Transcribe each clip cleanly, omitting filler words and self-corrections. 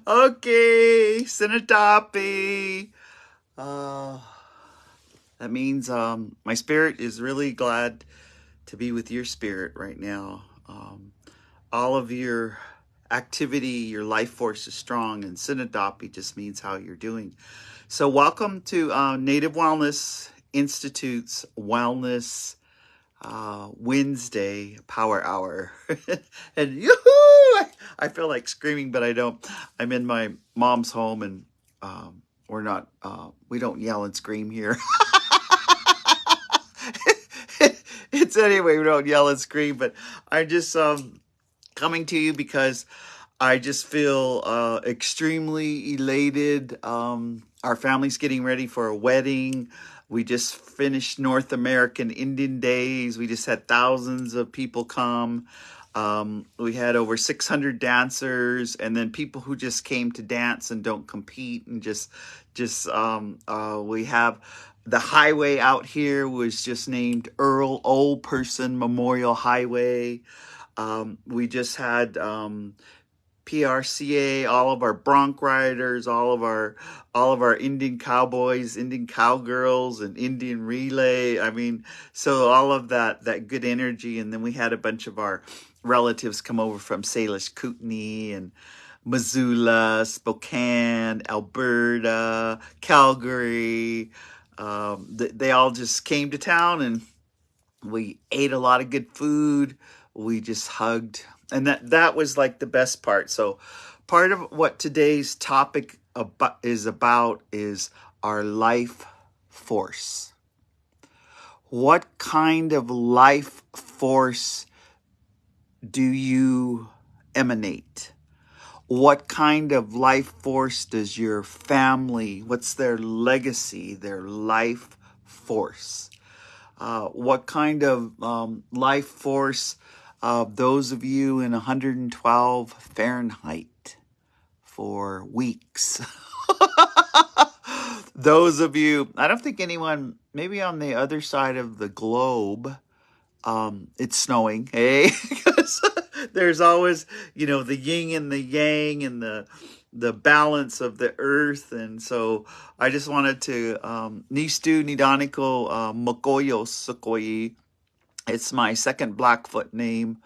Okay, Sinatapi. Uh, that means my spirit is really glad to be with your spirit right now. All of your activity, your life force is strong, and Sinatapi just means how you're doing. So welcome to Native Wellness Institute's Wellness Wednesday Power Hour. And yoo-hoo! I feel like screaming, but I don't. I'm in my mom's home, and we're not, we don't yell and scream here. It's anyway, we don't yell and scream, but I'm just coming to you because I just feel extremely elated. Our family's getting ready for a wedding. We just finished North American Indian Days. We just had thousands of people come. We had over 600 dancers, and then people who just came to dance and don't compete, and we have the highway out here was just named Earl Old Person Memorial Highway. We just had PRCA, all of our bronc riders, all of our Indian cowboys, Indian cowgirls, and Indian relay. I mean, so all of that good energy, and then we had a bunch of our relatives come over from Salish Kootenai and Missoula, Spokane, Alberta, Calgary. They all just came to town, and we ate a lot of good food. We just hugged, and that was like the best part. So part of what today's topic is about is our life force. What kind of life force do you emanate? What kind of life force does your family, what's their legacy, their life force? What kind of life force, those of you in 112 Fahrenheit for weeks? Those of you, I don't think anyone, maybe on the other side of the globe, it's snowing, hey? Because there's always, the yin and the yang and the balance of the earth. And so I just wanted to, Nistu Nidaniko Mokoyo Sukoyi. It's my second Blackfoot name.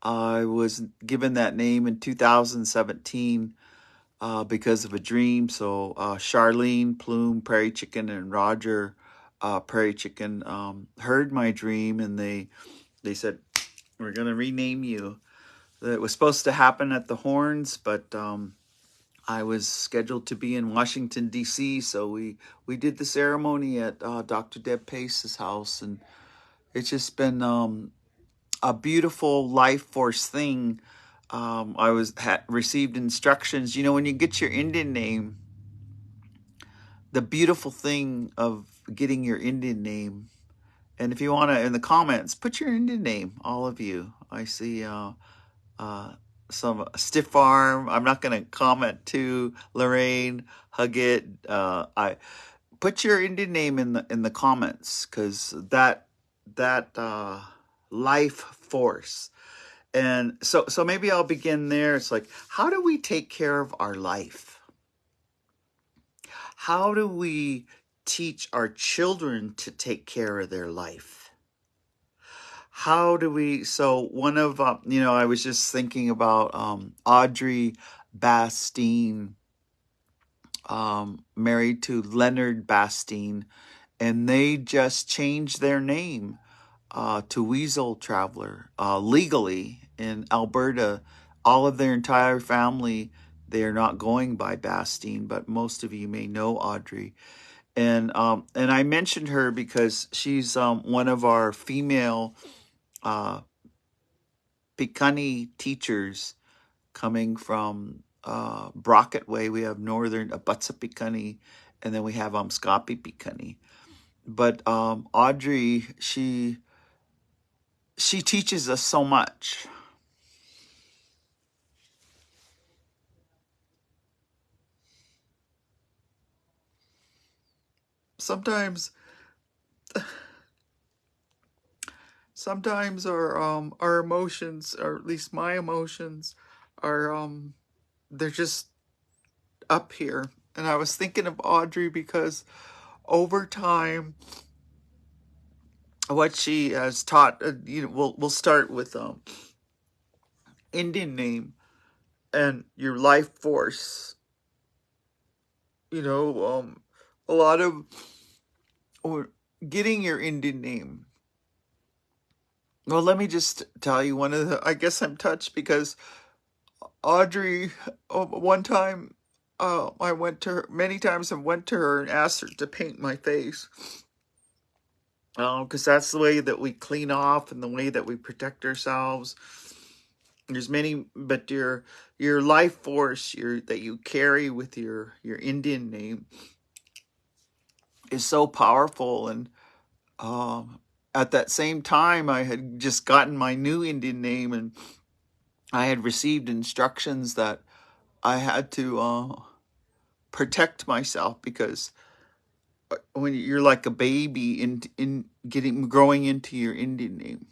I was given that name in 2017 because of a dream. So Charlene Plume, Prairie Chicken, and Roger Prairie Chicken heard my dream, and they said, we're going to rename you. It was supposed to happen at the Horns, but I was scheduled to be in Washington, D.C., so we did the ceremony at Dr. Deb Pace's house, and it's just been a beautiful life force thing. I received instructions. When you get your Indian name, the beautiful thing of getting your Indian name, and if you want to, in the comments, put your Indian name, all of you. I see some stiff arm. I'm not going to comment to Lorraine, hug it. I put your Indian name in the comments, because that life force. And so maybe I'll begin there. It's like, how do we take care of our life? How do we teach our children to take care of their life? How do we, so one of, I was just thinking about Audrey Bastine, married to Leonard Bastine, and they just changed their name to Weasel Traveler legally in Alberta. All of their entire family, they are not going by Bastine, but most of you may know Audrey. And I mentioned her because she's one of our female Piikani teachers coming from Brockett Way. We have Northern Abutsa Piikani, and then we have Skapi Piikani. But Audrey, she teaches us so much. Sometimes our emotions, or at least my emotions, are they're just up here, and I was thinking of Audrey because over time, what she has taught, we'll start with Indian name and your life force. You know, a lot of or getting your Indian name. Well, let me just tell you one of the. I guess I'm touched because Audrey, one time, I went to her many times. I went to her and asked her to paint my face. Because that's the way that we clean off and the way that we protect ourselves. There's many, but your life force that you carry with your Indian name is so powerful. And at that same time, I had just gotten my new Indian name, and I had received instructions that I had to protect myself because when you're like a baby in growing into your Indian name,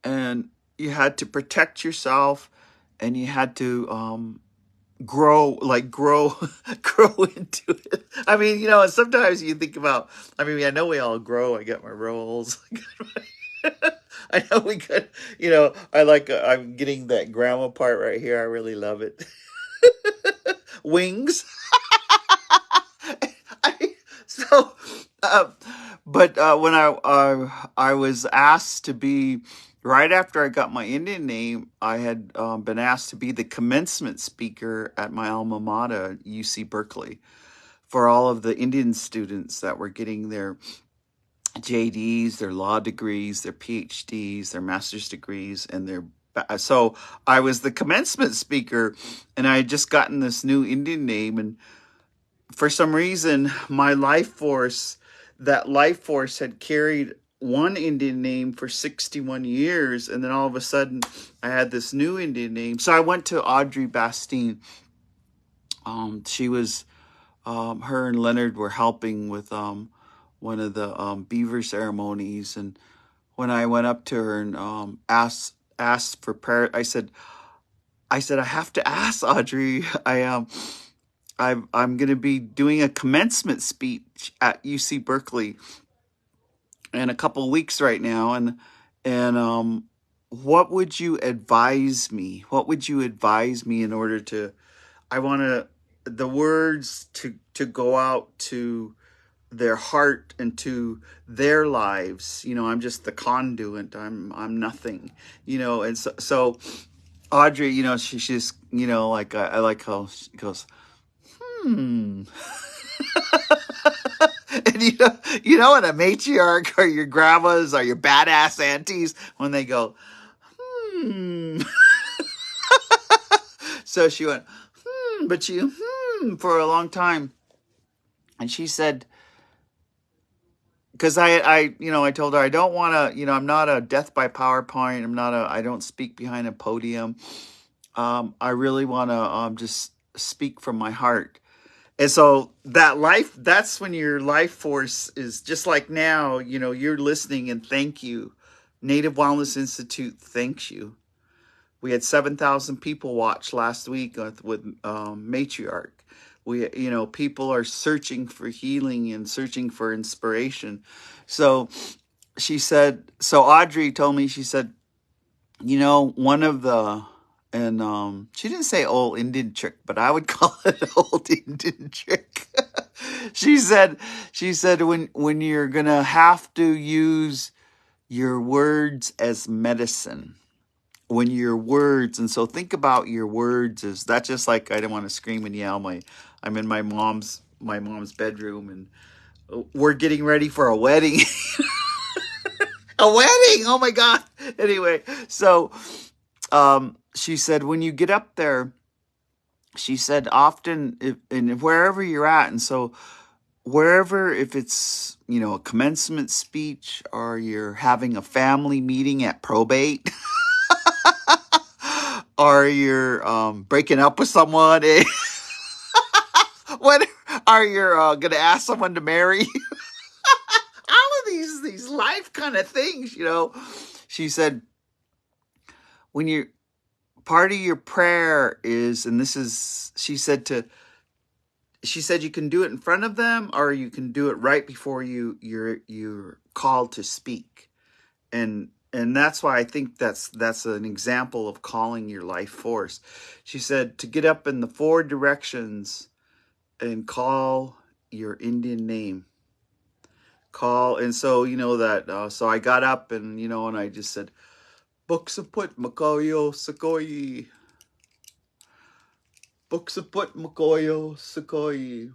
and you had to protect yourself, and you had to grow grow into it. I mean, and sometimes you think about, I mean, I know we all grow. I got my rolls. I know we could, I'm getting that grandma part right here. I really love it. Wings. I, so, but when I was asked to be, right after I got my Indian name, I had been asked to be the commencement speaker at my alma mater, UC Berkeley, for all of the Indian students that were getting their JDs, their law degrees, their PhDs, their master's degrees, and so I was the commencement speaker, and I had just gotten this new Indian name, and for some reason, that life force had carried one Indian name for 61 years, and then all of a sudden, I had this new Indian name. So I went to Audrey Bastine. She was, her and Leonard were helping with one of the beaver ceremonies, and when I went up to her and asked for prayer, I said, I have to ask Audrey. I'm going to be doing a commencement speech at UC Berkeley in a couple of weeks right now, and what would you advise me? What would you advise me in order to? I want the words to go out to their heart and to their lives. I'm just the conduit. I'm nothing. And so Audrey, she's like I like how she goes. And what a matriarch or your grandmas or your badass aunties when they go, So she went, but you, for a long time. And she said, because I told her I don't want to, I'm not a death by PowerPoint. I don't speak behind a podium. I really want to just speak from my heart. And so that's when your life force is just like now, you're listening, and thank you. Native Wellness Institute thanks you. We had 7,000 people watch last week with Matriarch. People are searching for healing and searching for inspiration. So Audrey told me, she said, one of the, and she didn't say old Indian trick, but I would call it old Indian trick. She said when you're gonna have to use your words as medicine, when your words, and so think about your words as that's just like, I don't want to scream and yell. I'm in my mom's bedroom, and we're getting ready for a wedding. A wedding! Oh my God! Anyway, so she said when you get up there, she said often, and wherever you're at, and so wherever, if it's a commencement speech or you're having a family meeting at probate, or you're breaking up with someone, what, are you gonna ask someone to marry you? All of these life kind of things, She said when you part of your prayer is, and this is, she said you can do it in front of them, or you can do it right before you're called to speak. And that's why I think that's an example of calling your life force. She said to get up in the 4 directions and call your Indian name. Call, and so that. So I got up, and and I just said, "Buksaput Makoyo Sakoi, Buksaput Makoyo Sakoi,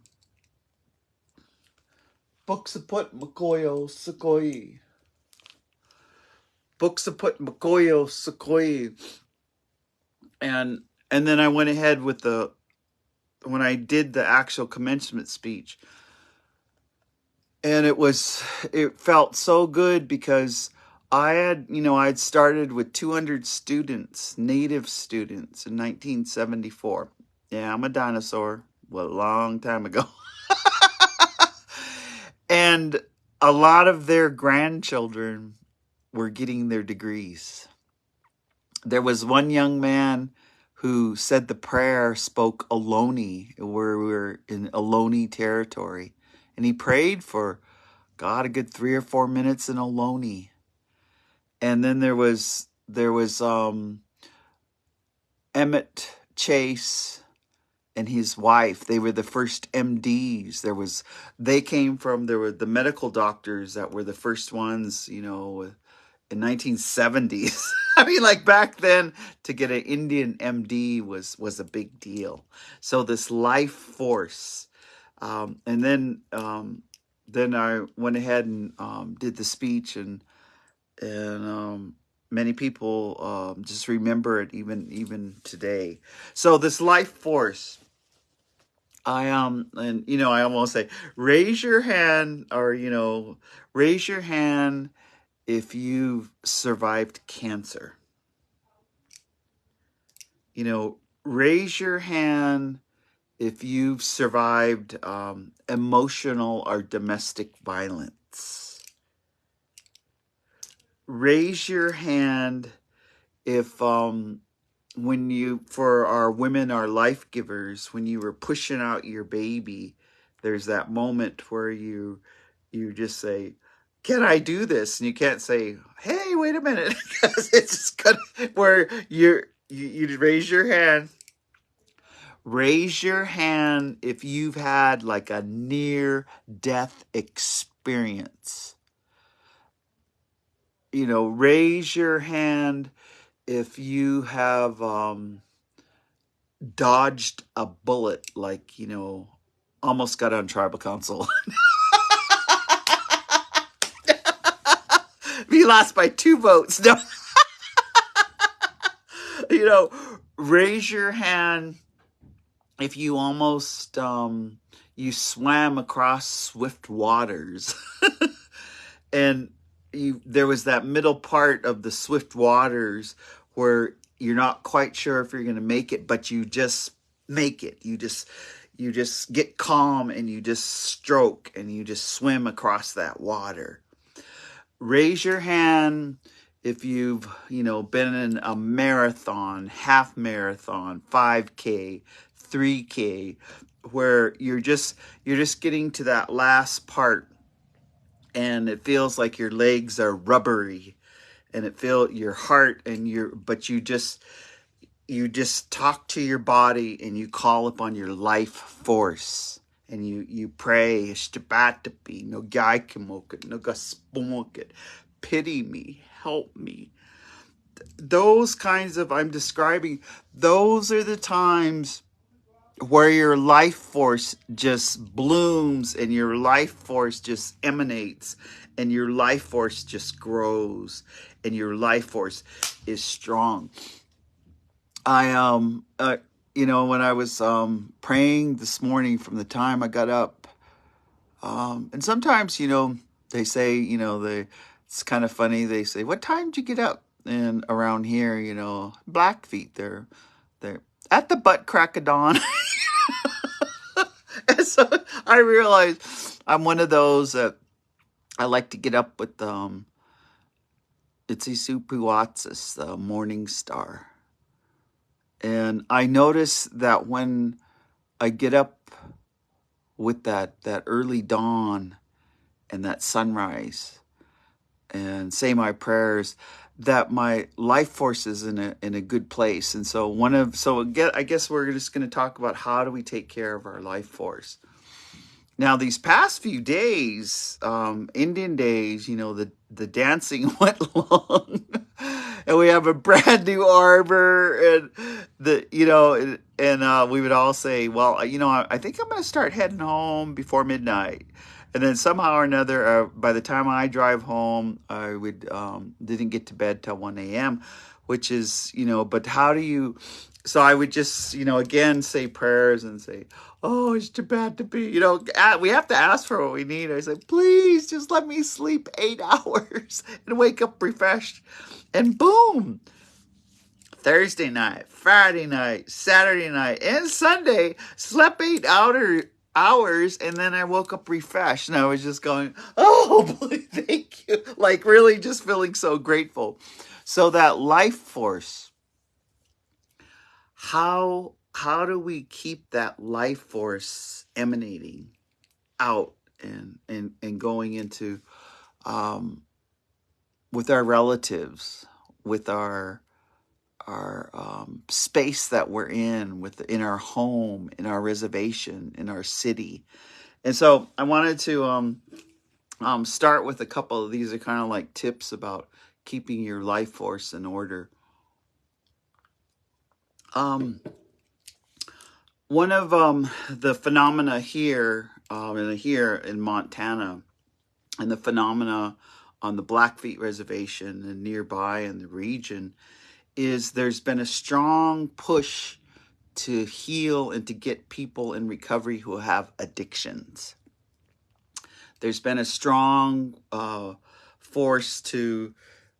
Buksaput Makoyo Sakoi, Buksaput Makoyo Sakoi." And then I went ahead with when I did the actual commencement speech. And it felt so good because I'd started with 200 students, native students in 1974. Yeah, I'm a dinosaur. Well, a long time ago. And a lot of their grandchildren were getting their degrees. There was one young man who said the prayer, spoke Ohlone, where we were in Ohlone territory. And he prayed for God a good 3 or 4 minutes in Ohlone. And then there was Emmett Chase and his wife. They were the first MDs. There were the medical doctors that were the first ones, in 1970s. I mean, like back then, to get an Indian MD was a big deal. So this life force, and then I went ahead and did the speech, and many people just remember it even today. So this life force, I almost say, raise your hand, or raise your hand if you've survived cancer. Raise your hand if you've survived emotional or domestic violence. Raise your hand if for our women, our life givers, when you were pushing out your baby, there's that moment where you just say, "Can I do this?" And you can't say, "Hey, wait a minute," because it's just gonna, where you raise your hand. Raise your hand if you've had like a near-death experience. Raise your hand if you have dodged a bullet, like, almost got on tribal council. We lost by 2 votes. No. Raise your hand if you almost you swam across swift waters. And there was that middle part of the swift waters where you're not quite sure if you're going to make it, but you just make it. You just get calm, and you just stroke, and you just swim across that water. Raise your hand if you've, been in a marathon, half marathon, 5K, 3K, where you're just getting to that last part, and it feels like your legs are rubbery, and it feels your heart, but you just talk to your body, and you call upon your life force, and you pray, no pity me, help me. Those kinds of, I'm describing, those are the times where your life force just blooms, and your life force just emanates, and your life force just grows, and your life force is strong. When I was praying this morning, from the time I got up, and sometimes, they say, it's kind of funny. They say, "What time did you get up?" And around here, Blackfeet, they're at the butt crack of dawn. And so I realized I'm one of those that I like to get up with Itsisupuatsis, the morning star. And I notice that when I get up with that early dawn and that sunrise and say my prayers, that my life force is in a good place. And so I guess we're just going to talk about how do we take care of our life force. Now, these past few days, Indian days, the dancing went long, and we have a brand new arbor, and we would all say, well, I think I'm going to start heading home before midnight. And then somehow or another, by the time I drive home, I would didn't get to bed till 1 a.m., which is, but how do you? So I would just, again, say prayers and say, oh, it's too bad to be, we have to ask for what we need. I said, please just let me sleep 8 hours and wake up refreshed. And boom, Thursday night, Friday night, Saturday night, and Sunday, slept 8 hours, and then I woke up refreshed, and I was just going, oh, thank you. Like really just feeling so grateful. So that life force, how do we keep that life force emanating out and going into with our relatives, with our space that we're in our home, in our reservation, in our city. And so I wanted to start with a couple of these are kind of like tips about keeping your life force in order. One of the phenomena here in Montana, and the phenomena on the Blackfeet Reservation and nearby in the region, is there's been a strong push to heal and to get people in recovery who have addictions. There's been a strong force to,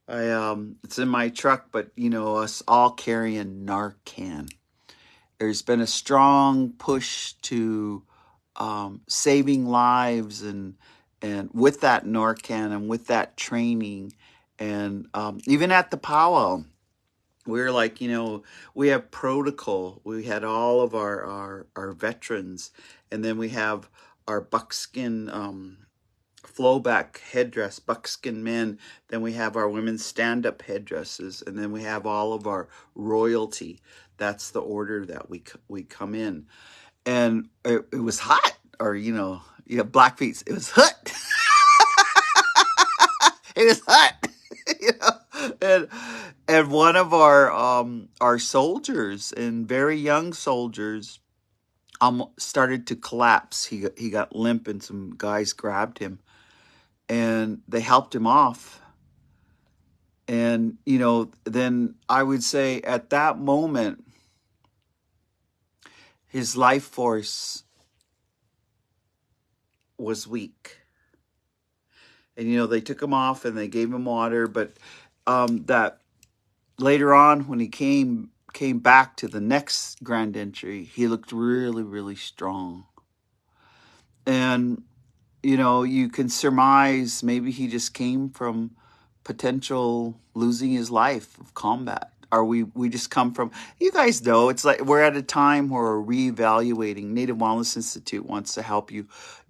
it's in my truck, but us all carrying Narcan. There's been a strong push to saving lives and with that Narcan and with that training, and even at the powwow, we're like, we have protocol. We had all of our veterans, and then we have our buckskin flowback headdress, buckskin men. Then we have our women's stand-up headdresses, and then we have all of our royalty. That's the order that we come in. And it was hot, or Blackfeet. It was hot. It was hot. And one of our soldiers, and very young soldiers, started to collapse. He got limp, and some guys grabbed him, and they helped him off. And then I would say at that moment, his life force was weak. And they took him off and they gave him water, but that later on, when he came back to the next grand entry, he looked really, really strong. And you can surmise maybe he just came from potential losing his life of combat. Or we just come from, you guys know, it's like we're at a time where we're reevaluating. Native Wellness Institute wants to help you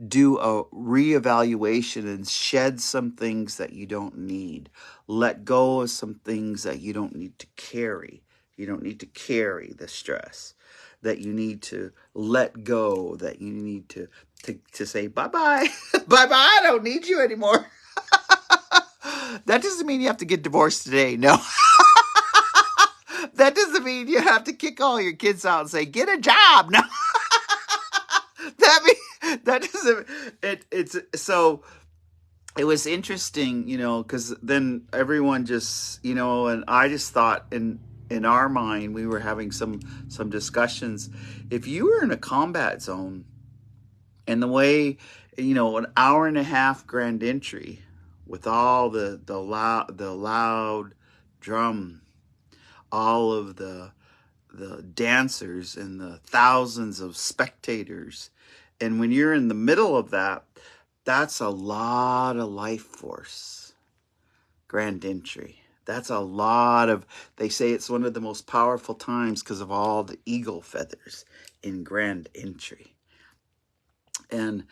do a reevaluation and shed some things that you don't need. Let go of some things that you don't need to carry. You don't need to carry the stress. That you need to let go. That you need to say bye-bye. Bye-bye, I don't need you anymore. That doesn't mean you have to get divorced today. No. That doesn't mean you have to kick all your kids out and say, get a job. No. That doesn't, it's, so it was interesting, because then everyone just, and I just thought in our mind, we were having some discussions. If you were in a combat zone, and the way, an hour and a half grand entry with all the loud drum, all of the dancers and the thousands of spectators, and when you're in the middle of that, that's a lot of life force. Grand entry. That's a lot of, they say it's one of the most powerful times because of all the eagle feathers in grand entry. And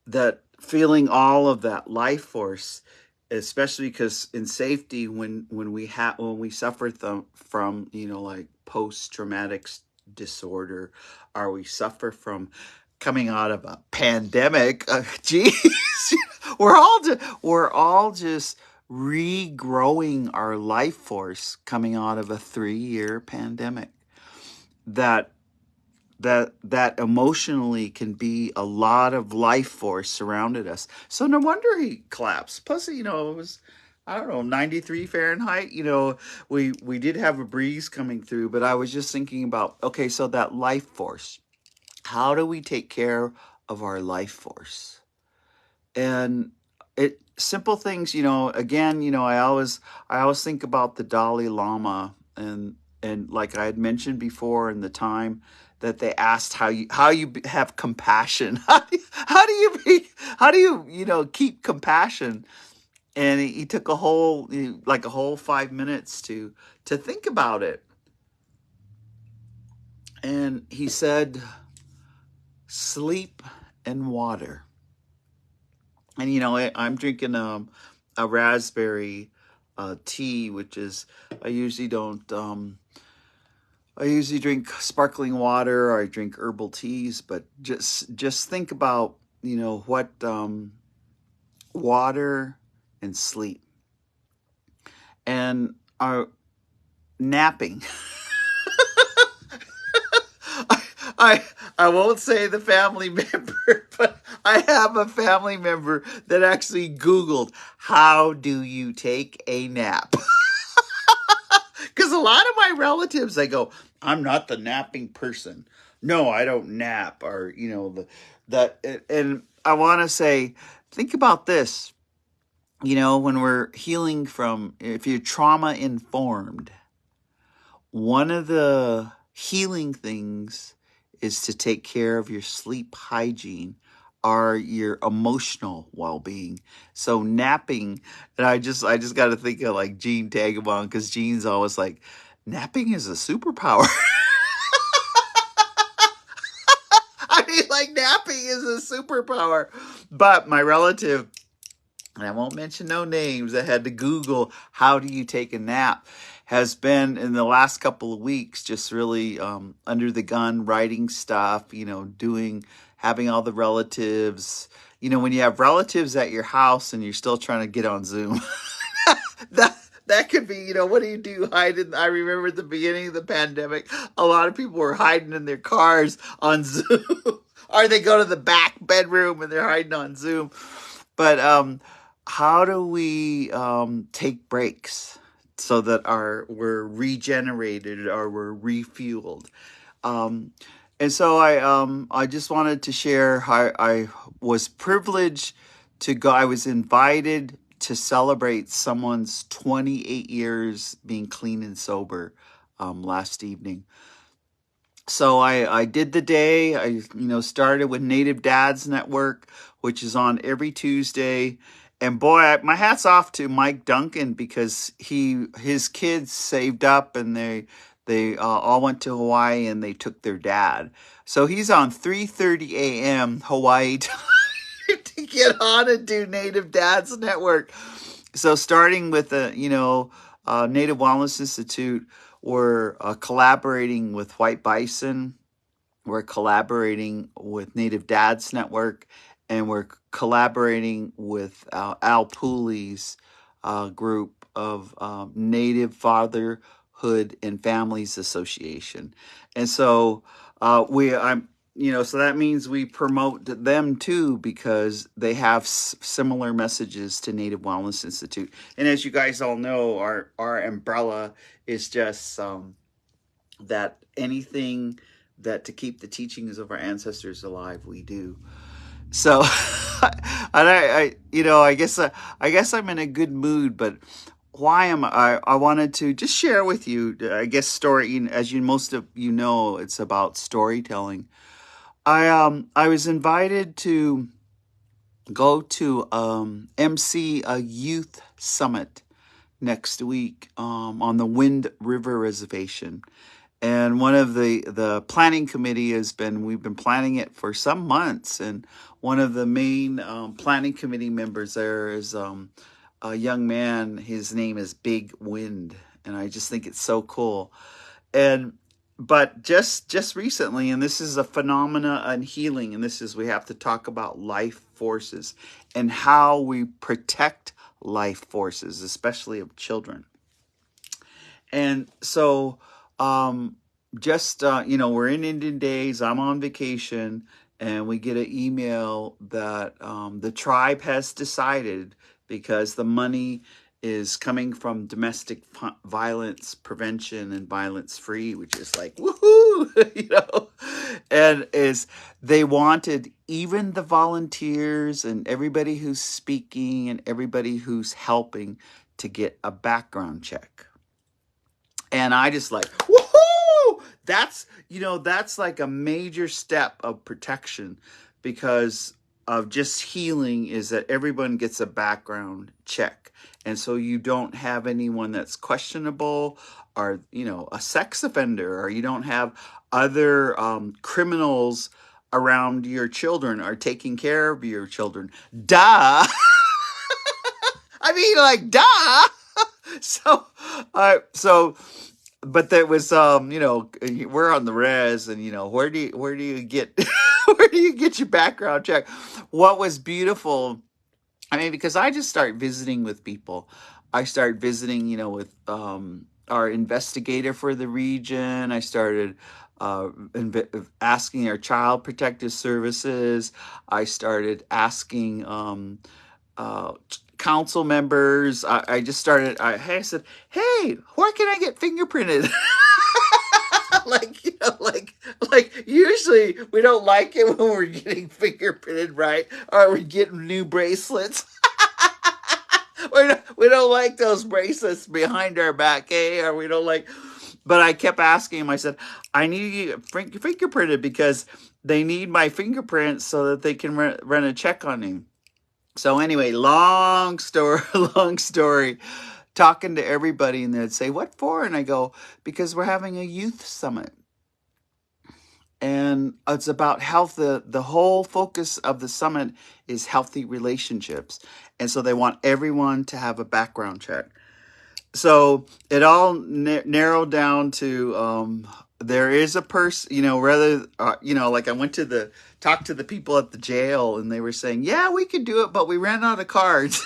that feeling all of that life force, especially because in safety, when we suffer from like post-traumatic disorder, or we suffer from coming out of a pandemic, geez, we're all just regrowing our life force coming out of a 3-year pandemic. That emotionally can be a lot of life force surrounded us. So no wonder he collapsed. Plus, it was, I don't know, 93 Fahrenheit. We did have a breeze coming through, but I was just thinking about, okay, so that life force, how do we take care of our life force? And simple things, again, I always think about the Dalai Lama, and like I had mentioned before, in the time that they asked how you have compassion. How do you keep compassion? And he took a whole 5 minutes to think about it. And he said, sleep and water. And I'm drinking a raspberry tea, which is, I usually don't. I usually drink sparkling water, or I drink herbal teas. But just think about what water and sleep and our napping. I I won't say the family member, but I have a family member that actually Googled, how do you take a nap? Because a lot of my relatives, they go, I'm not the napping person. No, I don't nap. Or, and I want to say, think about this. When we're healing from, if you're trauma informed, one of the healing things is to take care of your sleep hygiene or your emotional well-being. So napping, and I just got to think of like Gene Tagabon, because Gene's always like, napping is a superpower. I mean, like, napping is a superpower. But my relative, and I won't mention no names, that had to Google, how do you take a nap, has been in the last couple of weeks just really under the gun, writing stuff, having all the relatives. When you have relatives at your house and you're still trying to get on Zoom, that could be, what do you do? Hide I remember at the beginning of the pandemic, a lot of people were hiding in their cars on Zoom, or they go to the back bedroom and they're hiding on Zoom. But how do we take breaks so that we're regenerated or we're refueled? And so I just wanted to share how I was privileged to go. I was invited to celebrate someone's 28 years being clean and sober last evening. So I did the day. I started with Native Dads Network, which is on every Tuesday. And boy, my hat's off to Mike Duncan, because his kids saved up and they all went to Hawaii and they took their dad. So he's on 3:30 a.m. Hawaii time to get on and do Native Dads Network. So starting with the Native Wellness Institute, we're collaborating with White Bison. We're collaborating with Native Dads Network, and we're collaborating with Al Pooley's group of Native Fatherhood and Families Association. And so so that means we promote them too, because they have similar messages to Native Wellness Institute. And as you guys all know, our umbrella is just that anything that to keep the teachings of our ancestors alive, we do. So, and I guess I'm in a good mood, but why am I wanted to just share with you, I guess, story, as most of you know, it's about storytelling. I was invited to go to MC a youth summit next week on the Wind River Reservation. And one of the planning committee we've been planning it for some months. And one of the main planning committee members there is a young man. His name is Big Wind. And I just think it's so cool. And but just recently, and this is a phenomena on healing, and this is we have to talk about life forces and how we protect life forces, especially of children. And so we're in Indian Days, I'm on vacation, and we get an email that the tribe has decided, because the money is coming from domestic violence prevention and violence free, which is like woohoo, and they wanted even the volunteers and everybody who's speaking and everybody who's helping to get a background check. And I just like, woohoo! That's like a major step of protection, because of just healing is that everyone gets a background check. And so you don't have anyone that's questionable or, a sex offender, or you don't have other criminals around your children or taking care of your children. Duh! I mean, like, duh! But there was, we're on the res, and where do you get, where do you get your background check? What was beautiful, I mean, because I just start visiting with people. I start visiting, with our investigator for the region. I started asking our child protective services. I started asking council members. I just started. I said, "Hey, where can I get fingerprinted?" like usually we don't like it when we're getting fingerprinted, right? Or we're getting new bracelets. We don't like those bracelets behind our back, or we don't like. But I kept asking him. I said, "I need you fingerprinted because they need my fingerprints so that they can run a check on me." So anyway, long story, talking to everybody, and they'd say, "What for?" And I go, "Because we're having a youth summit. And it's about health. The whole focus of the summit is healthy relationships. And so they want everyone to have a background check." So it all narrowed down to there is a person, like I went to talk to the people at the jail, and they were saying, "Yeah, we could do it, but we ran out of cards."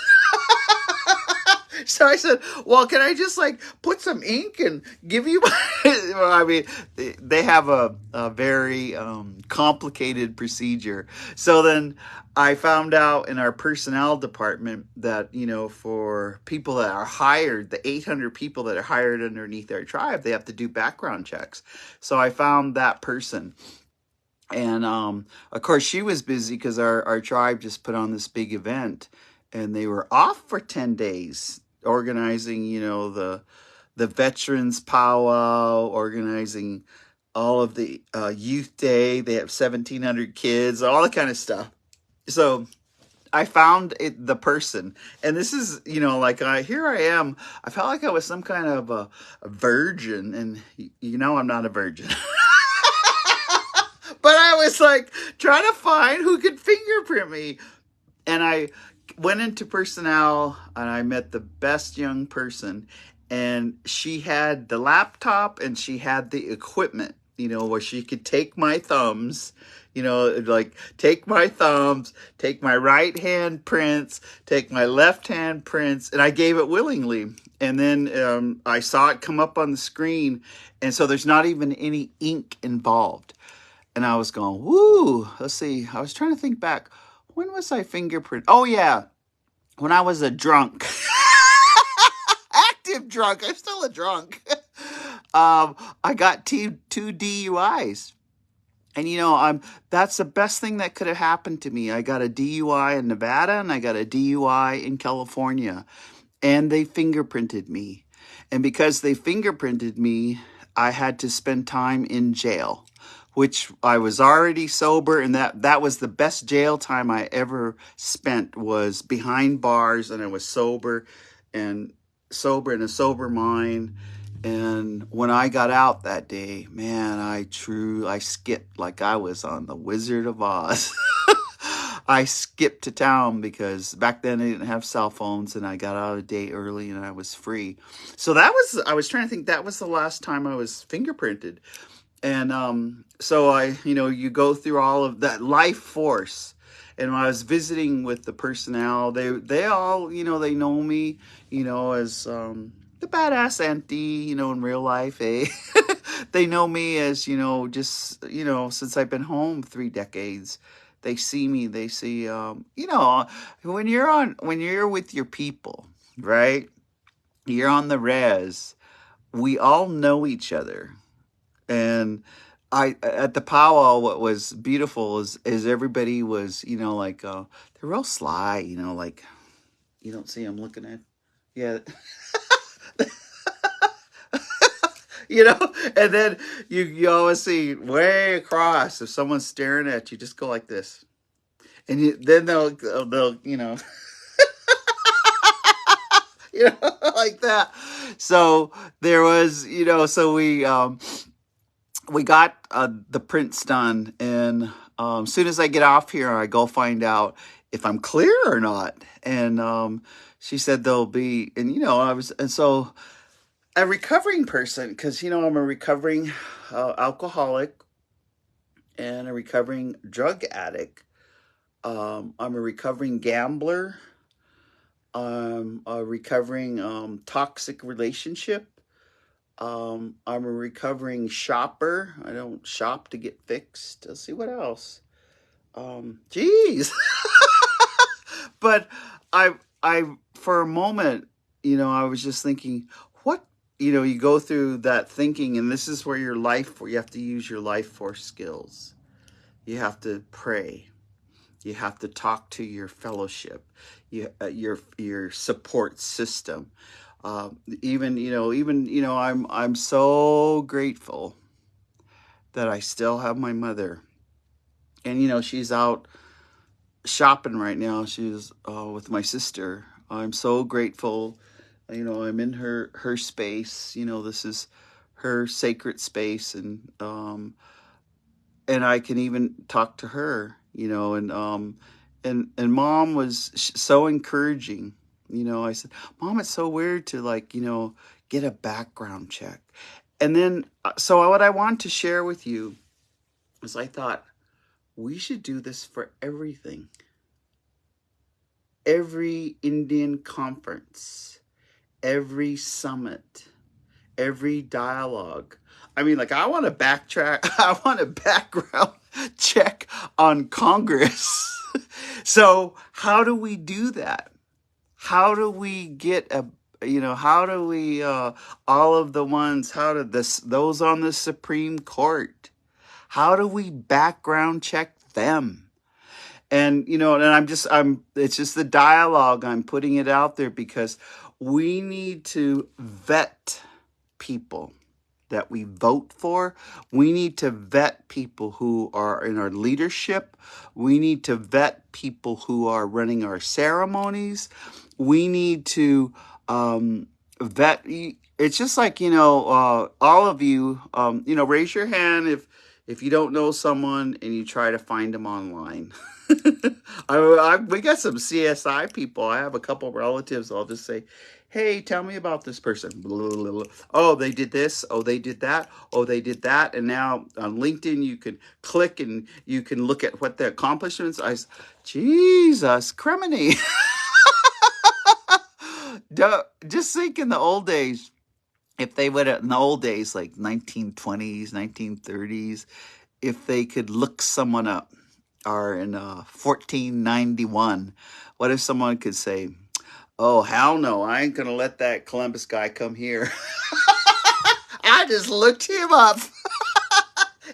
So I said, "Well, can I just put some ink and give you my..." Well, I mean, they have a very complicated procedure. So then I found out in our personnel department that, for people that are hired, the 800 people that are hired underneath our tribe, they have to do background checks. So I found that person. And of course, she was busy because our tribe just put on this big event, and they were off for 10 days organizing, the veterans powwow, organizing all of the youth day. They have 1,700 kids, all that kind of stuff. So I found the person, and this is, here I am. I felt like I was some kind of a virgin, and I'm not a virgin. But I was trying to find who could fingerprint me. And I went into personnel, and I met the best young person, and she had the laptop and she had the equipment, where she could take my thumbs, take my thumbs, take my right hand prints, take my left hand prints, and I gave it willingly. And then I saw it come up on the screen, and so there's not even any ink involved. And I was going, woo, let's see. I was trying to think back. When was I fingerprint? Oh, yeah. When I was a drunk. Active drunk. I'm still a drunk. I got two DUIs. And, that's the best thing that could have happened to me. I got a DUI in Nevada, and I got a DUI in California. And they fingerprinted me. And because they fingerprinted me, I had to spend time in jail, which I was already sober, and that was the best jail time I ever spent, was behind bars, and I was sober. And sober, in a sober mind. And when I got out that day, man, I skipped like I was on the Wizard of Oz. I skipped to town because back then I didn't have cell phones, and I got out a day early and I was free. So I was trying to think, that was the last time I was fingerprinted. And so you go through all of that life force. And when I was visiting with the personnel, they all, they know me, as the badass auntie, in real life, eh? They know me as, just, since I've been home 3 decades. They see me, they see, when you're with your people, right? You're on the res. We all know each other. And at the powwow, what was beautiful is everybody was, like, they're real sly, like, you don't see them looking at, yeah. And then you always see way across, if someone's staring at you, just go like this. And then they'll, like that. So there was, so we got the prints done, and as soon as I get off here, I go find out if I'm clear or not. And she said they'll be, and so a recovering person, because I'm a recovering alcoholic and a recovering drug addict. I'm a recovering gambler. I'm a recovering toxic relationship. I'm a recovering shopper. I don't shop to get fixed. Let's see what else. Geez. But I, for a moment, I was just thinking, what, you go through that thinking, and this is where you have to use your life force skills. You have to pray. You have to talk to your fellowship, your support system. I'm so grateful that I still have my mother, and she's out shopping right now. She's with my sister. I'm so grateful. I'm in her space. This is her sacred space, and I can even talk to her. And Mom was so encouraging. I said, Mom, it's so weird to get a background check. And then, so what I want to share with you is I thought we should do this for everything. Every Indian conference, every summit, every dialogue. I mean, I want to backtrack. I want a background check on Congress. So how do we do that? How do we get how do we, all of the ones, those on the Supreme Court, how do we background check them? And, it's just the dialogue. I'm putting it out there because we need to vet people that we vote for. We need to vet people who are in our leadership. We need to vet people who are running our ceremonies. We need to vet. It's just like, all of you, raise your hand if you don't know someone and you try to find them online. We got some CSI people. I have a couple relatives. I'll just say, hey, tell me about this person. Blah, blah, blah. Oh, they did this. Oh, they did that. Oh, they did that. And now on LinkedIn, you can click and you can look at what their accomplishments are. Jesus, criminy. Just think in the old days, if they would, in the old days, like 1920s, 1930s, if they could look someone up, or in 1491, what if someone could say, oh, hell no, I ain't going to let that Columbus guy come here. I just looked him up.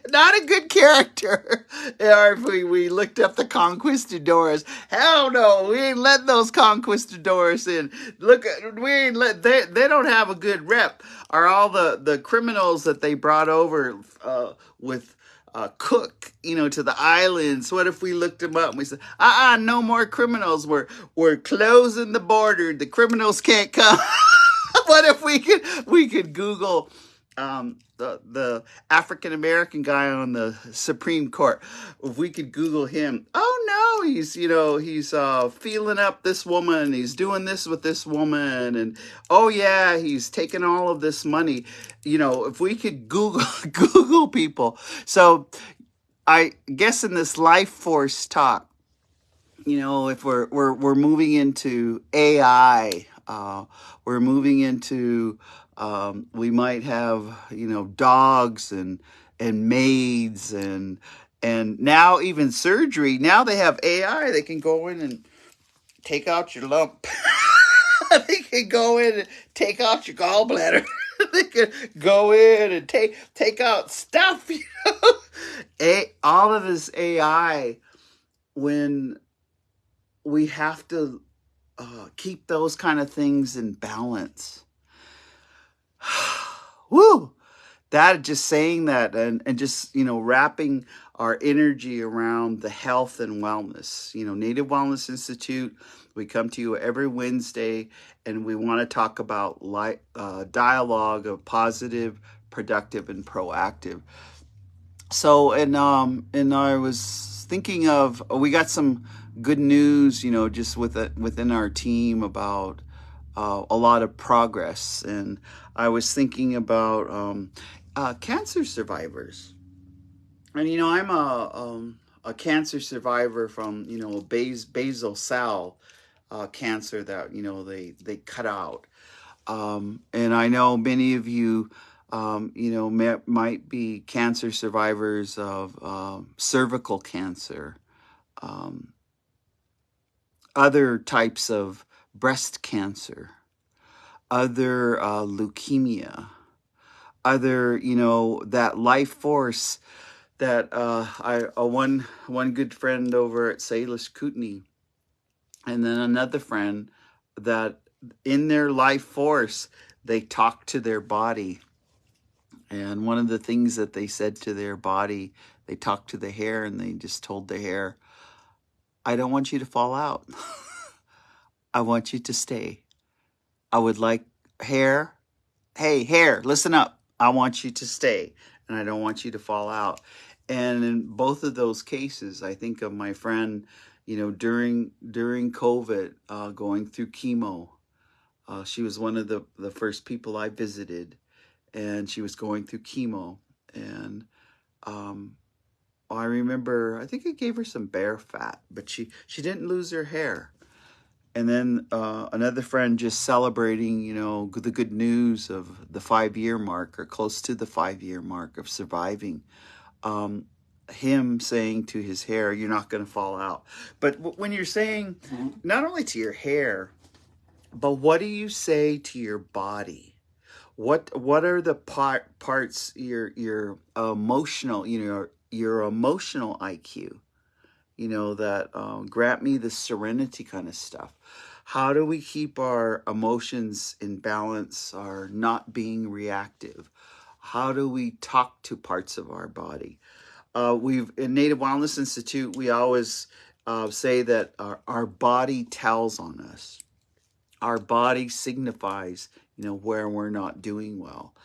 Not a good character. Or if we looked up the conquistadors, hell no, we ain't letting those conquistadors in. Look, they don't have a good rep. Or all the criminals that they brought over with Cook, to the islands. What if we looked them up and we said, no more criminals. We're closing the border. The criminals can't come. What if we could Google the African American guy on the Supreme Court? If we could Google him, oh no, he's feeling up this woman, he's doing this with this woman, and oh yeah, he's taking all of this money. If we could Google Google people, so I guess in this life force talk, if we're moving into AI, we're moving into we might have dogs and maids and now even surgery. Now they have AI. They can go in and take out your lump. They can go in and take out your gallbladder. They can go in and take out stuff. All of this AI when we have to keep those kind of things in balance. Woo! That just saying that and just, wrapping our energy around the health and wellness. Native Wellness Institute, we come to you every Wednesday and we want to talk about dialogue of positive, productive, and proactive. So, and I was thinking of, we got some good news, just within our team about a lot of progress. And I was thinking about cancer survivors. And, I'm a cancer survivor from, basal cell cancer that, they cut out. And I know many of you, might be cancer survivors of cervical cancer, other types of breast cancer, other leukemia, other, that life force that one good friend over at Salish Kootenai, and then another friend that in their life force, they talk to their body. And one of the things that they said to their body, they talked to the hair and they just told the hair, I don't want you to fall out. I want you to stay. I would like hair. Hey, hair, listen up. I want you to stay and I don't want you to fall out. And in both of those cases, I think of my friend, during COVID, going through chemo. She was one of the first people I visited. And she was going through chemo. And I remember, I think I gave her some bear fat, but she didn't lose her hair. And then another friend just celebrating, the good news of the 5-year mark or close to the 5-year mark of surviving. Him saying to his hair, you're not going to fall out. But when you're saying not only to your hair, but what do you say to your body? What are the parts, your emotional, your emotional IQ, that grant me the serenity kind of stuff. How do we keep our emotions in balance, or not being reactive? How do we talk to parts of our body? In Native Wellness Institute, we always say that our body tells on us. Our body signifies, where we're not doing well.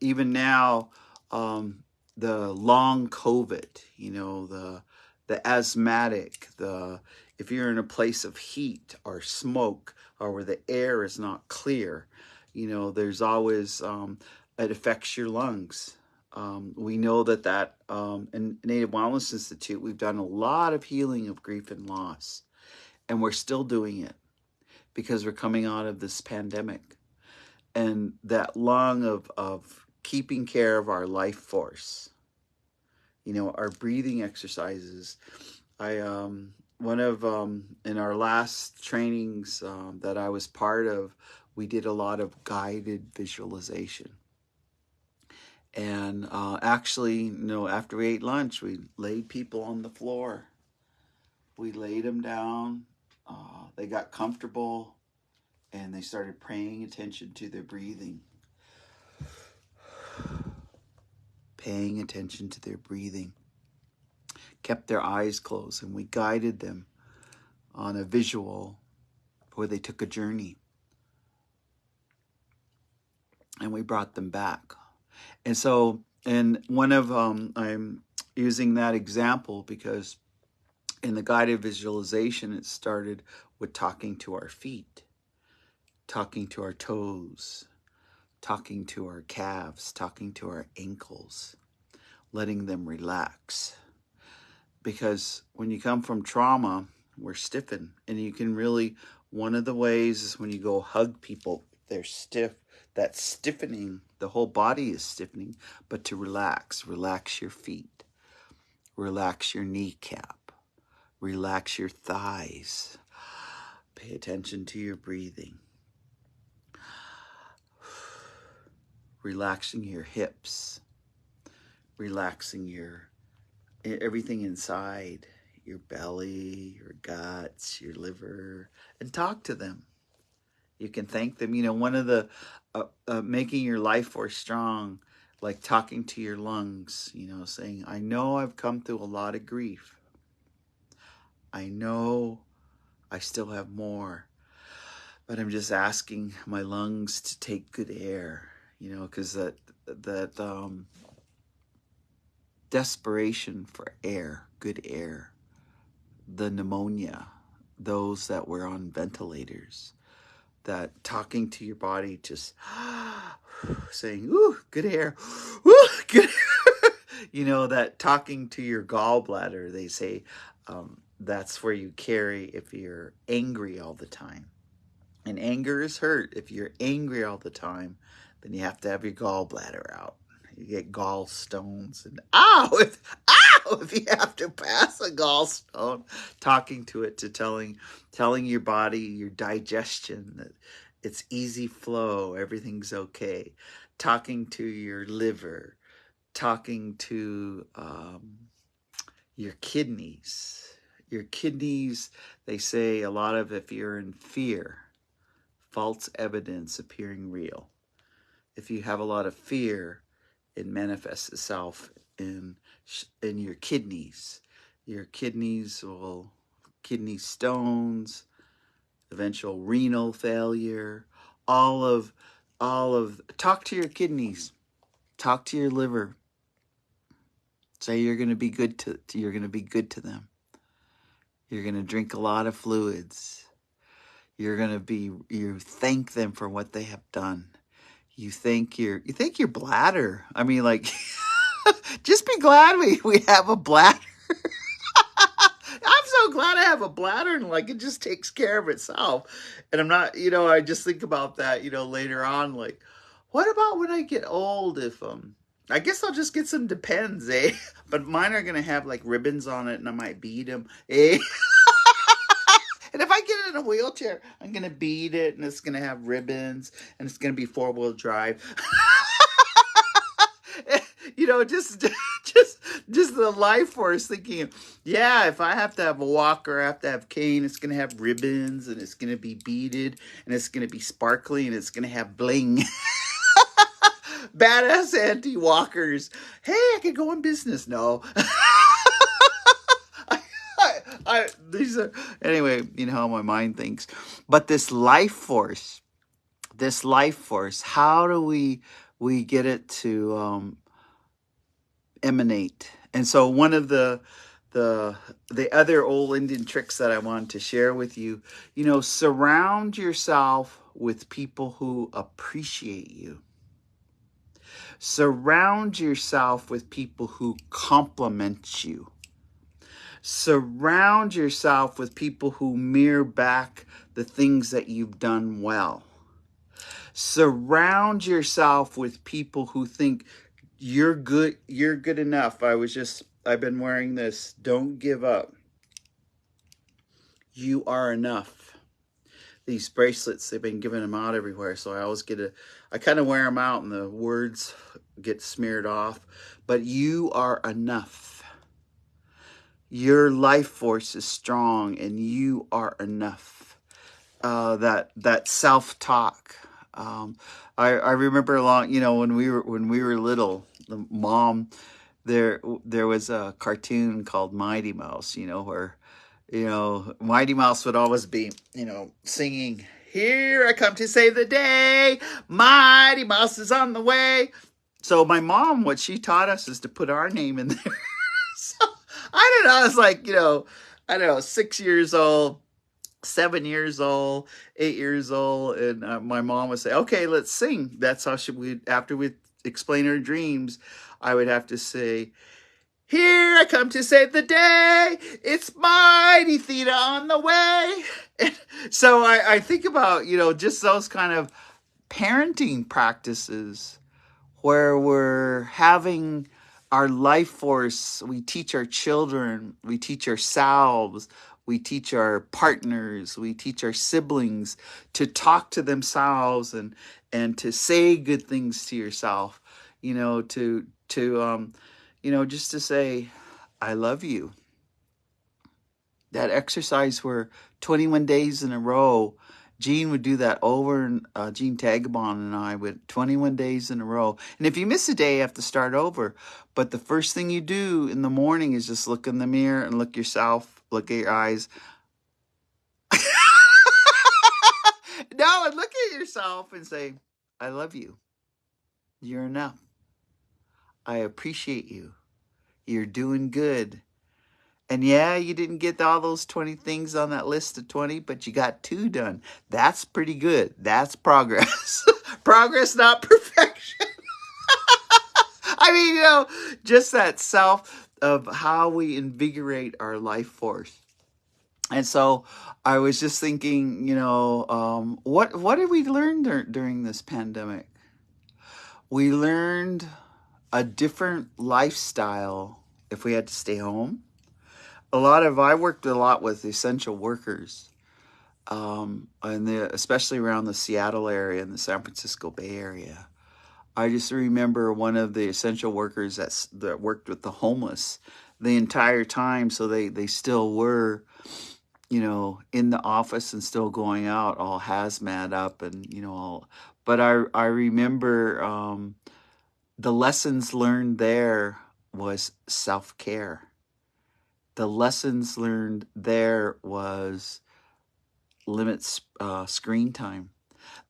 Even now, the long COVID, the asthmatic, if you're in a place of heat or smoke or where the air is not clear, there's always it affects your lungs. We know that in Native Wellness Institute, we've done a lot of healing of grief and loss, and we're still doing it because we're coming out of this pandemic. And that lung of keeping care of our life force, our breathing exercises. One of in our last trainings that I was part of, we did a lot of guided visualization. And actually, after we ate lunch, we laid people on the floor. We laid them down. They got comfortable, and they started paying attention to their breathing. Paying attention to their breathing. Kept their eyes closed, and we guided them on a visual where they took a journey. and we brought them back. And so, and one of I'm using that example because in the guided visualization, it started with talking to our feet, talking to our toes, talking to our calves, talking to our ankles, letting them relax. Because when you come from trauma, we're stiffened. And you can really, one of the ways is when you go hug people, they're stiff. That stiffening, the whole body is stiffening. But to relax, relax your feet, relax your kneecap, relax your thighs. Pay attention to your breathing. Relaxing your hips, relaxing your everything inside, your belly, your guts, your liver, and talk to them. You can thank them. You know, one of the making your life force strong, like talking to your lungs, you know, saying, I know I've come through a lot of grief. I know I still have more, but I'm just asking my lungs to take good air, you know, because that desperation for air, good air, the pneumonia, those that were on ventilators, that talking to your body, just saying, ooh, good air, ooh, good air. You know, that talking to your gallbladder, they say that's where you carry if you're angry all the time. And anger is hurt. If you're angry all the time, then you have to have your gallbladder out. You get gallstones and if you have to pass a gallstone, talking to it, to telling your body, your digestion, that it's easy flow, everything's okay. Talking to your liver, talking to your kidneys. Your kidneys, they say a lot of, if you're in fear, false evidence appearing real. If you have a lot of fear, it manifests itself in your kidneys. Your kidneys will, kidney stones, eventual renal failure, all of, talk to your kidneys, talk to your liver. Say you're going to be good to them. You're going to drink a lot of fluids. You thank them for what they have done. You thank your bladder. I mean, like, just be glad we have a bladder. I'm so glad I have a bladder, and like, it just takes care of itself. And I'm not, you know, I just think about that, you know, later on, like, what about when I get old? If I guess I'll just get some Depends, eh? But mine are gonna have like ribbons on it, and I might beat them, eh? And if I get it in a wheelchair, I'm gonna beat it, and it's gonna have ribbons, and it's gonna be 4-wheel drive. You know, just the life force, thinking, yeah, if I have to have a walker, I have to have cane, it's gonna have ribbons, and it's gonna be beaded, and it's gonna be sparkly, and it's gonna have bling. Badass anti-walkers. Hey, I could go in business. No. These are, anyway, you know how my mind thinks. But this life force, how do we get it to emanate? And so one of the other old Indian tricks that I wanted to share with you, you know, surround yourself with people who appreciate you. Surround yourself with people who compliment you. Surround yourself with people who mirror back the things that you've done well. Surround yourself with people who think you're good enough. I've been wearing this, don't give up. You are enough. These bracelets, they've been giving them out everywhere, so I always I kind of wear them out and the words get smeared off. But you are enough. Your life force is strong, and you are enough. That self-talk. I remember when we were little, the mom, there was a cartoon called Mighty Mouse, you know, where, you know, Mighty Mouse would always be, you know, singing Here I come to save the day. Mighty Mouse is on the way. So my mom, what she taught us is to put our name in there. So I don't know. I was like, I don't know, 6 years old, 7 years old, 8 years old, and my mom would say, "Okay, let's sing." That's how we after we explain our dreams, I would have to say, "Here I come to save the day. It's mighty Theta on the way." And so I think about just those kind of parenting practices where we're having our life force. We teach our children, we teach ourselves, we teach our partners, we teach our siblings to talk to themselves and to say good things to yourself, just to say, I love you. That exercise where 21 days in a row, Gene would do that over, and Gene Tagabon and I would 21 days in a row. And if you miss a day, you have to start over. But the first thing you do in the morning is just look in the mirror and look yourself, look at your eyes. No, and look at yourself and say, I love you. You're enough. I appreciate you. You're doing good. And yeah, you didn't get all those 20 things on that list of 20, but you got 2 done. That's pretty good. That's progress. Progress, not perfection. I mean, just that self of how we invigorate our life force. And so I was just thinking, what did we learn during this pandemic? We learned a different lifestyle if we had to stay home. I worked a lot with essential workers, especially around the Seattle area and the San Francisco Bay Area. I just remember one of the essential workers that worked with the homeless the entire time, so they still were, in the office and still going out, all hazmat up and all. But I remember the lessons learned there was self-care. The lessons learned there was limit screen time.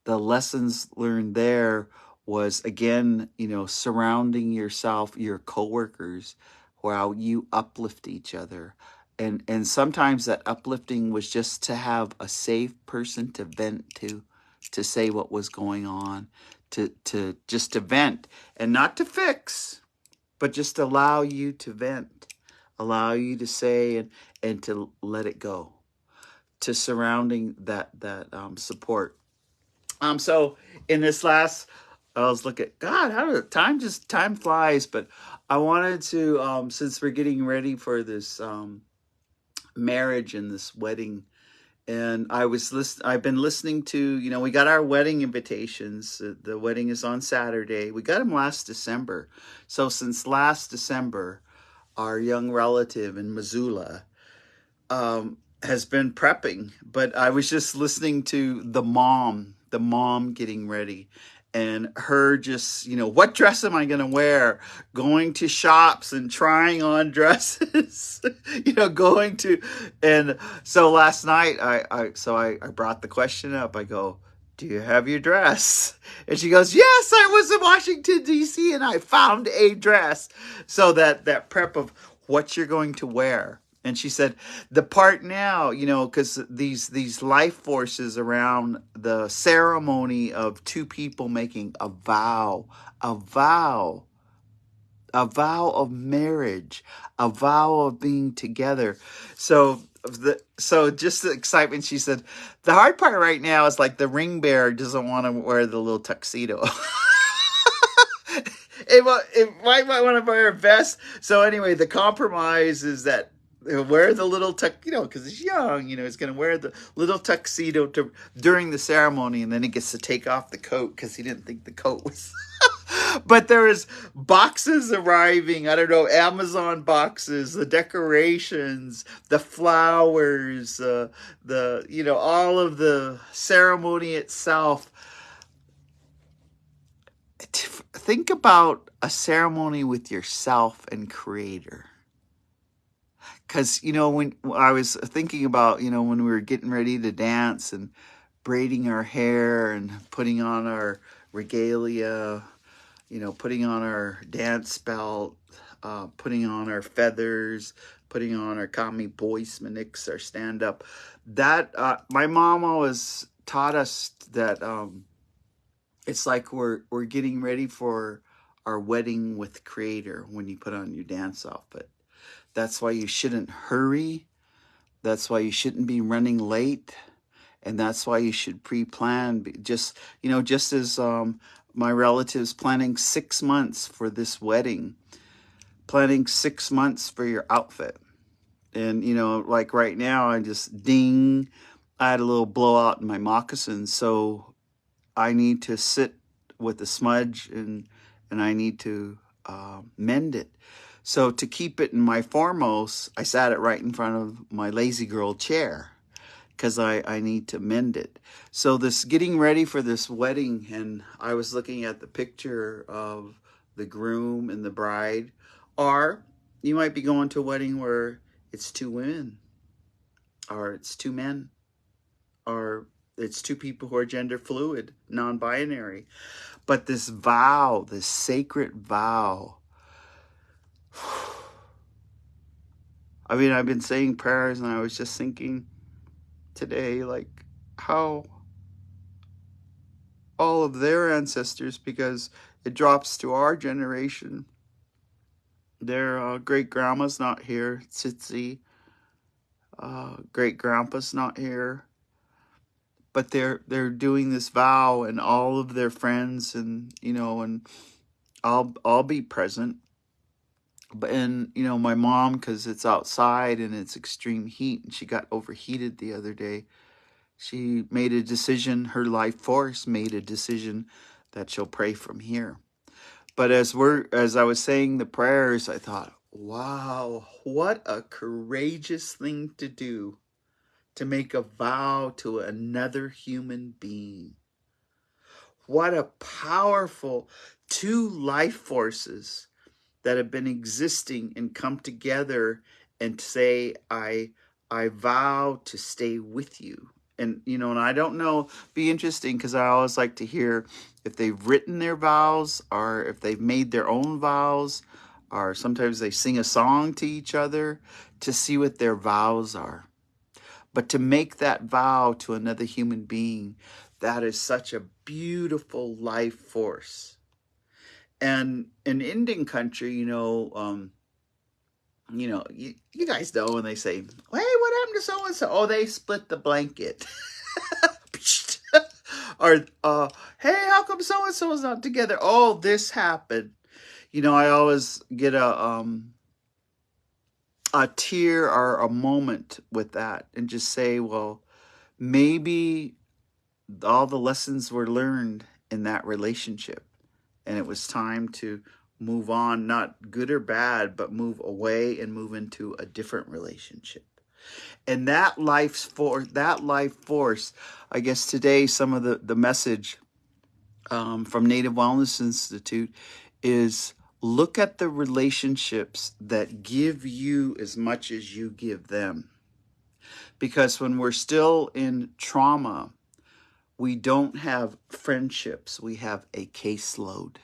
The lessons learned there was, again, surrounding yourself, your coworkers, while you uplift each other. And sometimes that uplifting was just to have a safe person to vent to say what was going on, to just to vent and not to fix, but just allow you to vent, allow you to say and to let it go, to surrounding that support. So in this last, I was looking at, God, how did time flies, but I wanted to, since we're getting ready for this marriage and this wedding, and I've been listening to, we got our wedding invitations. The wedding is on Saturday. We got them last December. So since last December, our young relative in Missoula has been prepping. But I was just listening to the mom getting ready, and her just, what dress am I going to wear? Going to shops and trying on dresses, going to, and so last night I brought the question up. I go, do you have your dress? And she goes, yes, I was in Washington, D.C. and I found a dress. So that prep of what you're going to wear. And she said, the part now, because these life forces around the ceremony of 2 people making a vow of marriage, a vow of being together. So just the excitement, she said, the hard part right now is like the ring bearer doesn't want to wear the little tuxedo. It might want to wear a vest. So anyway, the compromise is that he'll wear the little because he's young, he's going to wear the little tuxedo during the ceremony, and then he gets to take off the coat because he didn't think the coat was. But there is boxes arriving. I don't know, Amazon boxes, the decorations, the flowers, all of the ceremony itself. Think about a ceremony with yourself and Creator. Because, when I was thinking about, when we were getting ready to dance, and braiding our hair and putting on our regalia, putting on our dance belt, putting on our feathers, putting on our kami boismanix, our stand up. That my mom always taught us that it's like we're getting ready for our wedding with Creator when you put on your dance outfit. That's why you shouldn't hurry. That's why you shouldn't be running late. And that's why you should pre-plan. Just as my relatives planning 6 months for this wedding, planning 6 months for your outfit. And, like right now, I just ding, I had a little blowout in my moccasins. So I need to sit with a smudge and I need to mend it. So to keep it in my foremost, I sat it right in front of my lazy girl chair because I need to mend it. So this getting ready for this wedding, and I was looking at the picture of the groom and the bride, or you might be going to a wedding where it's 2 women, or it's 2 men, or it's 2 people who are gender fluid, non-binary. But this vow, this sacred vow, I mean, I've been saying prayers, and I was just thinking today, like, how all of their ancestors, because it drops to our generation, their great-grandma's not here, Tsitsi, great-grandpa's not here, but they're doing this vow, and all of their friends, and and I'll be present. But my mom, because it's outside and it's extreme heat, and she got overheated the other day. She made a decision. Her life force made a decision that she'll pray from here. But as I was saying the prayers, I thought, wow, what a courageous thing to do, to make a vow to another human being. What a powerful 2 life forces that have been existing and come together and say, I vow to stay with you. And, and I don't know, be interesting, because I always like to hear if they've written their vows or if they've made their own vows, or sometimes they sing a song to each other to see what their vows are. But to make that vow to another human being, that is such a beautiful life force. And in Indian country, you guys know when they say, hey, what happened to so-and-so? Oh, they split the blanket. Or, hey, how come so-and-so is not together? Oh, this happened. I always get a tear or a moment with that, and just say, well, maybe all the lessons were learned in that relationship, and it was time to move on, not good or bad, but move away and move into a different relationship. And that life force, I guess today some of the message from Native Wellness Institute is, look at the relationships that give you as much as you give them. Because when we're still in trauma, we don't have friendships, we have a caseload.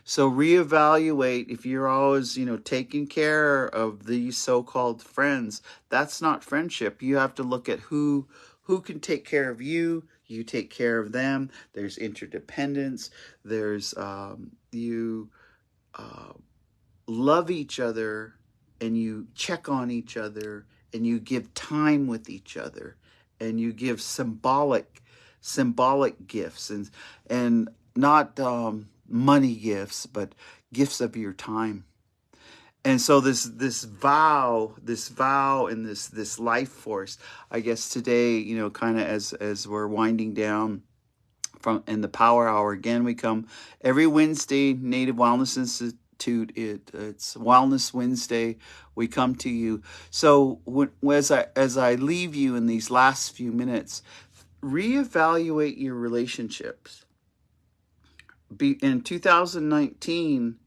So reevaluate. If you're always, taking care of these so-called friends, that's not friendship. You have to look at who can take care of you. You take care of them. There's interdependence. There's you love each other, and you check on each other, and you give time with each other, and you give symbolic gifts, and not money gifts, but gifts of your time. And so this vow and this life force, I guess today, kind of as we're winding down from in the Power Hour again, we come every Wednesday, Native Wellness Institute. It's Wellness Wednesday. We come to you. So as I leave you in these last few minutes, reevaluate your relationships. In 2019,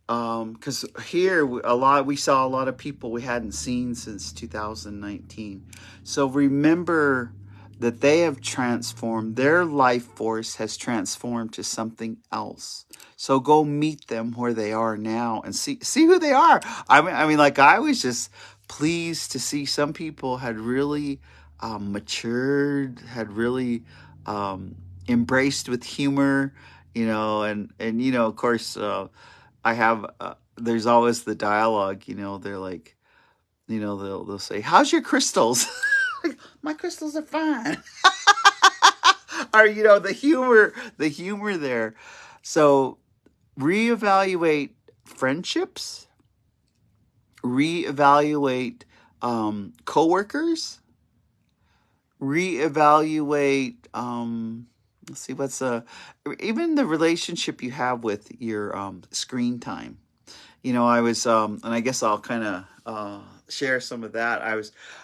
because here we saw a lot of people we hadn't seen since 2019. So remember that they have transformed. Their life force has transformed to something else. So go meet them where they are now and see who they are. I mean, like I was just pleased to see some people had really matured, had really embraced with humor, and of course, I have. There's always the dialogue. They're like, they'll say, "How's your crystals?" My crystals are fine. Or the humor there. So reevaluate friendships, reevaluate coworkers, reevaluate. Let's see, what's even the relationship you have with your screen time. I was, and I guess I'll kind of share some of that.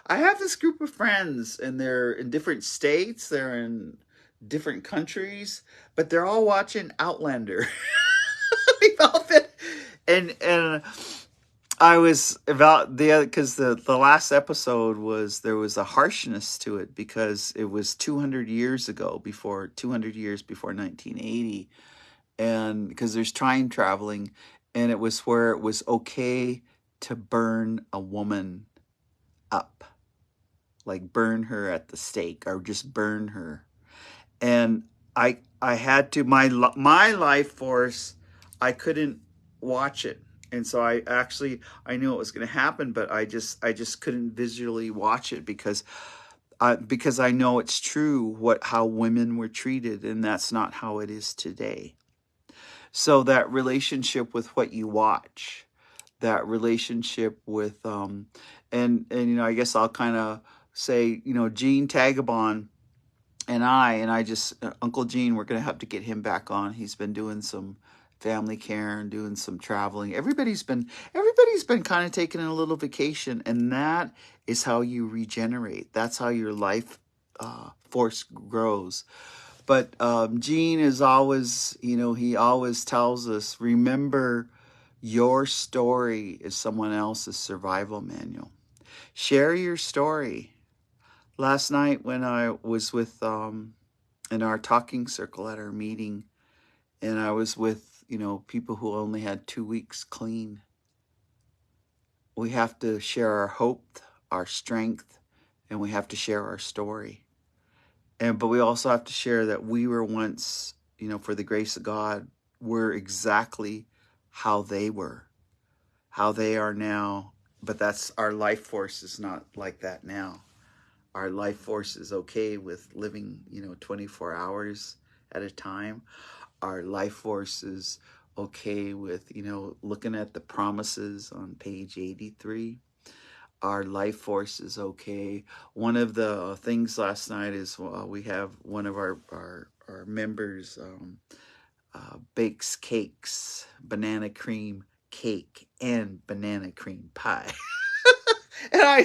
I have this group of friends, and they're in different states, they're in different countries, but they're all watching Outlander. We've all been, and I was about because the last episode there was a harshness to it because it was 200 years before 1980, and because there's time traveling, and it was where it was okay to burn a woman up, like burn her at the stake or just burn her. And I had to my life force, I couldn't watch it. And so I knew it was going to happen, but I just couldn't visually watch it because I know it's true how women were treated, and that's not how it is today. So that relationship with what you watch, that relationship with and I guess I'll kind of say, Gene Tagabon and I just Uncle Gene, we're gonna have to get him back on. He's been doing some family care and doing some traveling. Everybody's been kind of taking a little vacation, and that is how you regenerate. That's how your life force grows. But Gene is always, he always tells us, remember, your story is someone else's survival manual. Share your story. Last night when I was with in our talking circle at our meeting, and I was with people who only had 2 weeks clean. We have to share our hope, our strength, and we have to share our story. But we also have to share that we were once, for the grace of God, we're exactly how they were, how they are now. But that's our life force is not like that now. Our life force is okay with living, 24 hours at a time. Our life force is okay with, looking at the promises on page 83. Our life force is okay. One of the things last night is we have one of our members bakes cakes, banana cream cake and banana cream pie. And I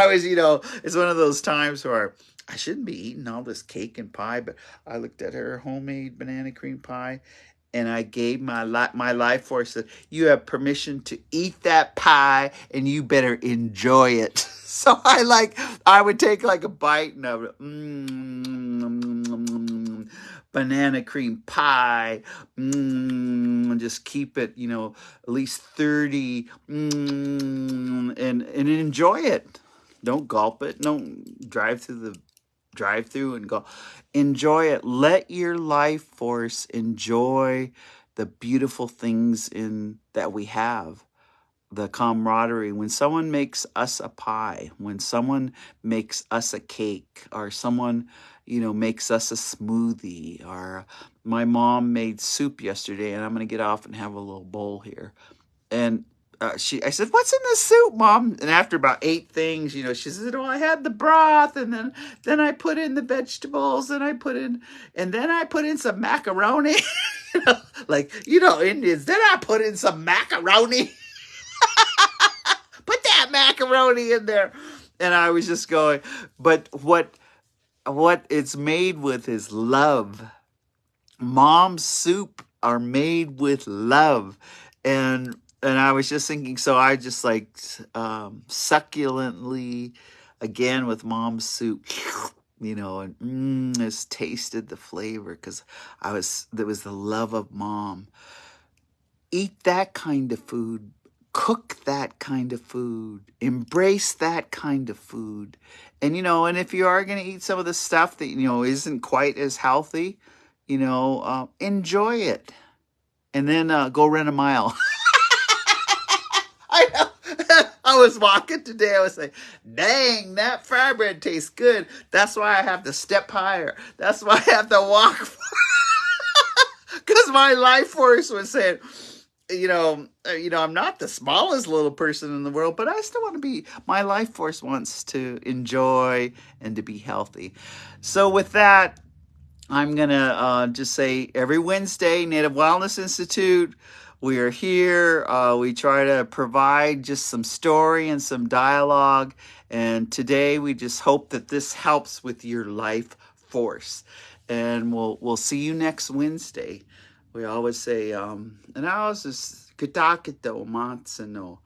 was, it's one of those times where I shouldn't be eating all this cake and pie, but I looked at her homemade banana cream pie, and I gave my life force that you have permission to eat that pie, and you better enjoy it. So I would take like a bite, and I would banana cream pie, and just keep it, at least 30, and enjoy it. Don't gulp it. Don't drive through the drive-through and go. Enjoy it. Let your life force enjoy the beautiful things that we have. The camaraderie. When someone makes us a pie, when someone makes us a cake, or someone, makes us a smoothie, or my mom made soup yesterday, and I'm going to get off and have a little bowl here. And I said, "What's in the soup, Mom?" And after about 8 things, she said, "Well, I had the broth, and then I put in the vegetables, and then I put in some macaroni." Indians. Then I put in some macaroni. Put that macaroni in there. And I was just going, but what it's made with is love. Mom's soup are made with love. And I was just thinking, so I just succulently, again with mom's soup, and just tasted the flavor because there was the love of mom. Eat that kind of food. Cook that kind of food. Embrace that kind of food. And if you are going to eat some of the stuff that, isn't quite as healthy, enjoy it. And then go run a mile. I know. I was walking today. I was like, dang, that fry bread tastes good. That's why I have to step higher. That's why I have to walk. Because my life force was saying, I'm not the smallest little person in the world, but I still want to be, my life force wants to enjoy and to be healthy. So with that, I'm going to just say every Wednesday, Native Wellness Institute, we are here. We try to provide just some story and some dialogue. And today we just hope that this helps with your life force. And we'll see you next Wednesday. We always say, and I always just, "Kitakito matsano."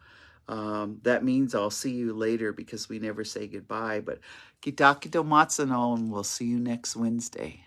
That means I'll see you later because we never say goodbye. But "Kitakito matsano," and we'll see you next Wednesday.